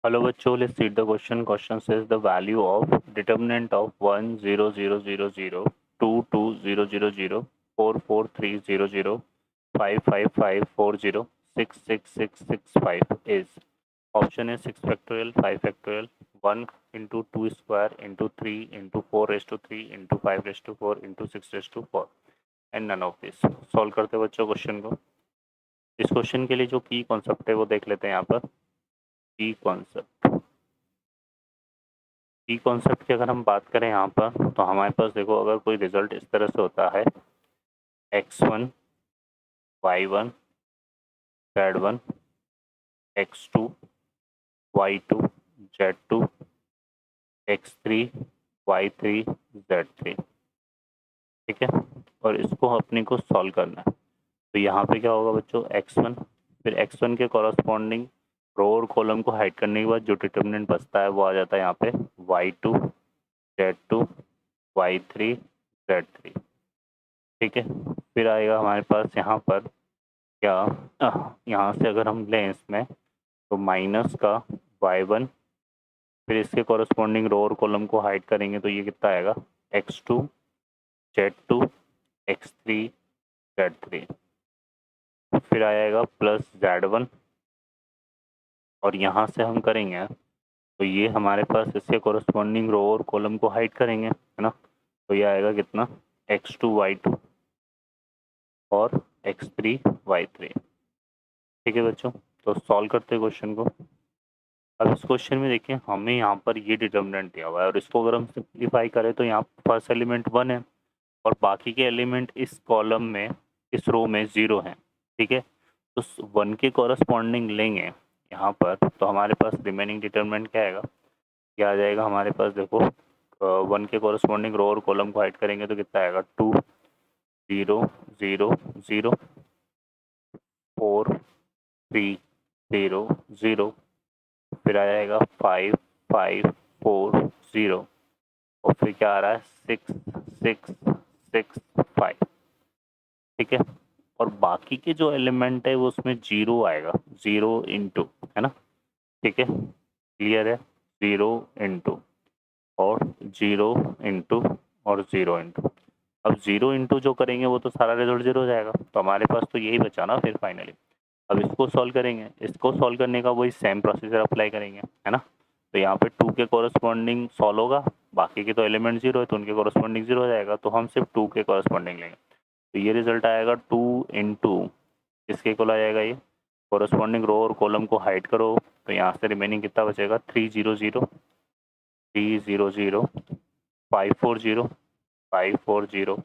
Hello बच्चों, let's read the question. Question says the value of determinant of 1 0 0 0 0 2 2 0 0 0 4 4 3 0 0 5 5 5 4 0 6 6 6 6 5 is option A 6 factorial 5 factorial 1 into 2 square into 3 into 4 raised to 3 into 5 raised to 4 into 6 raised to 4 and none of this. Solve करते हैं बच्चों question को. इस question के लिए जो की concept है वो देख लेते हैं यहाँ पर. की कॉन्सेप्ट की अगर हम बात करें यहाँ पर तो हमारे पास देखो, अगर कोई रिजल्ट इस तरह से होता है x1 y1 z1 x2 y2 z2 x3 y3 z3, ठीक है. और इसको अपने को सॉल्व करना है. तो यहाँ पे क्या होगा बच्चों, x1, फिर x1 के कॉरस्पॉन्डिंग रो और कॉलम को हाइड करने के बाद जो डिटर्मिनेंट बचता है वो आ जाता है यहाँ पे y2 z2 y3 z3, ठीक है. फिर आएगा हमारे पास यहाँ पर क्या, यहाँ से अगर हम लें इसमें तो माइनस का y1, फिर इसके कॉरस्पॉन्डिंग रो और कॉलम को हाइड करेंगे तो ये कितना आएगा x2 z2 x3 z3, फिर आएगा प्लस z1, और यहाँ से हम करेंगे तो ये हमारे पास इसके कॉरस्पॉन्डिंग रो और कॉलम को हाइड करेंगे, है ना. तो ये आएगा कितना x2 y2 और x3 y3, ठीक है बच्चों. तो सॉल्व करते हैं क्वेश्चन को. अब इस क्वेश्चन में देखिए हमें यहाँ पर ये डिटर्मिनेंट दिया हुआ है और इसको अगर हम सिंप्लीफाई करें तो यहाँ फर्स्ट एलिमेंट 1 है और बाकी के एलिमेंट इस कॉलम में, इस रो में 0 हैं, ठीक है. तो 1 के कॉरस्पॉन्डिंग लेंगे यहाँ पर तो हमारे पास रिमेनिंग डिटर्मिनेंट क्या आएगा, क्या आ जाएगा हमारे पास देखो, 1 के कॉरस्पॉन्डिंग रो और कॉलम को हाइड करेंगे तो कितना आएगा 2 0 0 0 4 3 0 0, फिर आ जाएगा 5 5 4 0 और फिर क्या आ रहा है 6 6 6 5, ठीक है. और बाकी के जो एलिमेंट है वो उसमें 0 आएगा, 0 इंटू, है ना, ठीक है. क्लियर है, 0 इंटू और 0 इंटू और 0 इंटू. अब 0 इंटू जो करेंगे वो तो सारा रिजल्ट 0 हो जाएगा, तो हमारे पास तो यही बचा ना फिर फाइनली. अब इसको सॉल्व करेंगे, इसको सॉल्व करने का वही सेम प्रोसीजर अप्लाई करेंगे, है ना. तो यहाँ पे 2 के कॉरस्पॉन्डिंग सॉल्व होगा, बाकी के तो एलिमेंट 0 है तो उनके कॉरस्पॉन्डिंग 0 हो जाएगा, तो हम सिर्फ 2 के कॉरस्पॉन्डिंग लेंगे. तो ये रिजल्ट आएगा 2 इंटू, किसके इक्वल आ जाएगा ये, कॉरस्पॉन्डिंग रो और कॉलम को हाइड करो तो यहाँ से रिमेनिंग कितना बचेगा 3 0 0 3 0 0 5 4 0 5 4 0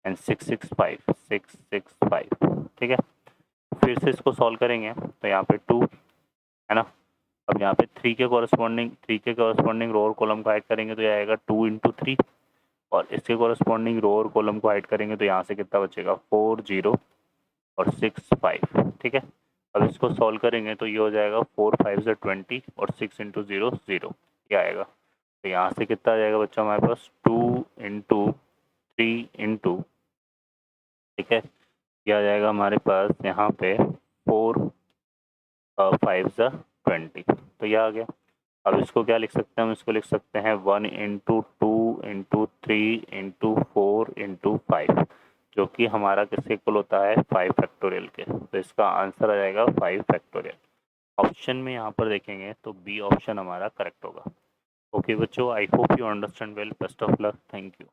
एंड 6 6 5 6 6 5, ठीक है. फिर से इसको सॉल्व करेंगे तो यहाँ पे 2, है ना. अब यहाँ पे 3 के कॉरस्पॉन्डिंग रो और कॉलम को हाइड करेंगे तो ये आएगा 2 इंटू 3 और इसके कॉरस्पॉन्डिंग रो और कॉलम को हाइड करेंगे तो यहाँ से कितना बचेगा 4 0 और 6 5, ठीक है. अब इसको सॉल्व करेंगे तो ये हो जाएगा 4 5 से 20 और 6 इंटू 0 0, ये आएगा. तो यहाँ से कितना आ जाएगा बच्चों हमारे पास 2 इंटू 3 इंटू, ठीक है, ये आ जाएगा हमारे पास यहाँ पे 4 5 ज़ा 20, तो ये आ गया. अब इसको क्या लिख सकते हैं हम, इसको लिख सकते हैं 1 इंटू 2 इंटू 3 इंटू 4 इंटू 5, जो कि हमारा किसके इक्वल होता है 5 फैक्टोरियल के. तो इसका आंसर आ जाएगा 5 फैक्टोरियल. ऑप्शन में यहाँ पर देखेंगे तो बी ऑप्शन हमारा करेक्ट होगा. ओके बच्चों, I hope you understand well. Best of luck. Thank you.